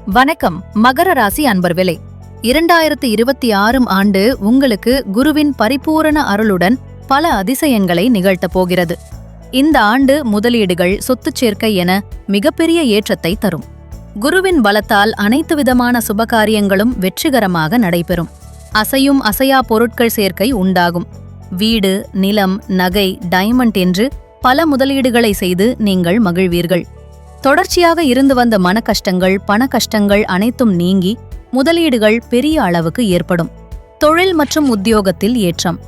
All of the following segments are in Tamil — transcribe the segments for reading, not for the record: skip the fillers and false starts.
வணக்கம் மகர ராசி அன்பர்களே. 2026 ஆண்டு உங்களுக்கு குருவின் பரிபூரண அருளுடன் பல அதிசயங்களை நிகழ்த்தப் போகிறது. இந்த ஆண்டு முதலீடுகள், சொத்துச் சேர்க்கை என மிகப்பெரிய ஏற்றத்தை தரும். குருவின் பலத்தால் அனைத்து விதமான சுபகாரியங்களும் வெற்றிகரமாக நடைபெறும். அசையும் அசையா பொருட்கள் சேர்க்கை உண்டாகும். வீடு, நிலம், நகை, டைமண்ட் என்று பல முதலீடுகளை செய்து நீங்கள் மகிழ்வீர்கள். தொடர்ச்சியாக இருந்து வந்த மனக்கஷ்டங்கள், பண கஷ்டங்கள் அனைத்தும் நீங்கி முதலீடுகள் பெரிய அளவுக்கு ஏற்படும். தொழில் மற்றும் உத்தியோகத்தில் ஏற்றம்.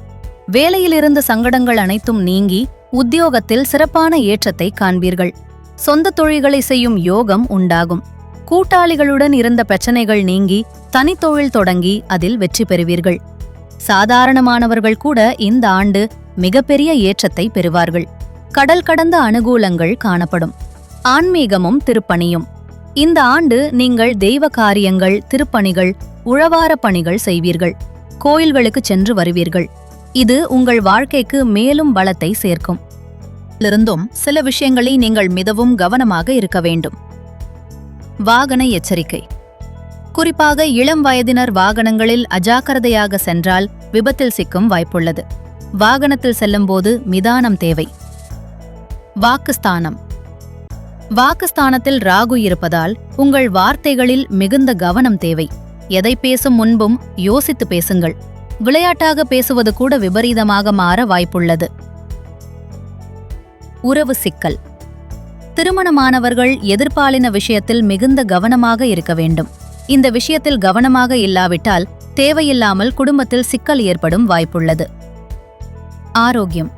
வேலையிலிருந்த சங்கடங்கள் அனைத்தும் நீங்கி உத்தியோகத்தில் சிறப்பான ஏற்றத்தை காண்பீர்கள். சொந்த தொழில்களை செய்யும் யோகம் உண்டாகும். கூட்டாளிகளுடன் இருந்த பிரச்சனைகள் நீங்கி தனித்தொழில் தொடங்கி அதில் வெற்றி பெறுவீர்கள். சாதாரணமானவர்கள் கூட இந்த ஆண்டு மிகப்பெரிய ஏற்றத்தை பெறுவார்கள். கடல் கடந்த அனுகூலங்கள் காணப்படும். ஆன்மீகமும் திருப்பணியும். இந்த ஆண்டு நீங்கள் தெய்வ காரியங்கள், திருப்பணிகள், உழவார பணிகள் செய்வீர்கள். கோயில்களுக்கு சென்று வருவீர்கள். இது உங்கள் வாழ்க்கைக்கு மேலும் பலத்தை சேர்க்கும். இருந்தும் சில விஷயங்களை நீங்கள் மிகவும் கவனமாக இருக்க வேண்டும். வாகன எச்சரிக்கை. குறிப்பாக இளம் வயதினர் வாகனங்களில் அஜாக்கிரதையாக சென்றால் விபத்தில் சிக்கும் வாய்ப்புள்ளது. வாகனத்தில் செல்லும்போது நிதானம் தேவை. வாக்குஸ்தானம். வாக்குஸ்தானத்தில் ராகு இருப்பதால் உங்கள் வார்த்தைகளில் மிகுந்த கவனம் தேவை. எதை பேசும் முன்பும் யோசித்து பேசுங்கள். விளையாட்டாக பேசுவது கூட விபரீதமாக மாற வாய்ப்புள்ளது. உறவு சிக்கல். திருமணமானவர்கள் எதிர்பாலின விஷயத்தில் மிகுந்த கவனமாக இருக்க வேண்டும். இந்த விஷயத்தில் கவனமாக இல்லாவிட்டால் தேவையில்லாமல் குடும்பத்தில் சிக்கல் ஏற்படும் வாய்ப்புள்ளது. ஆரோக்கியம்.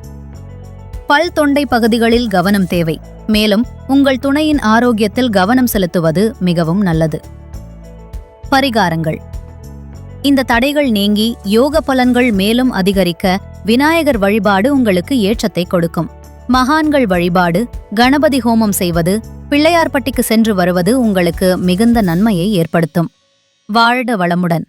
பல், தொண்டை பகுதிகளில் கவனம் தேவை. மேலும் உங்கள் துணையின் ஆரோக்கியத்தில் கவனம் செலுத்துவது மிகவும் நல்லது. பரிகாரங்கள். இந்த தடைகள் நீங்கி யோக பலன்கள் மேலும் அதிகரிக்க விநாயகர் வழிபாடு உங்களுக்கு ஏற்றத்தை கொடுக்கும். மகான்கள் வழிபாடு, கணபதி ஹோமம் செய்வது, பிள்ளையார்பட்டிக்கு சென்று வருவது உங்களுக்கு மிகுந்த நன்மையை ஏற்படுத்தும். வாழ்க வளமுடன்.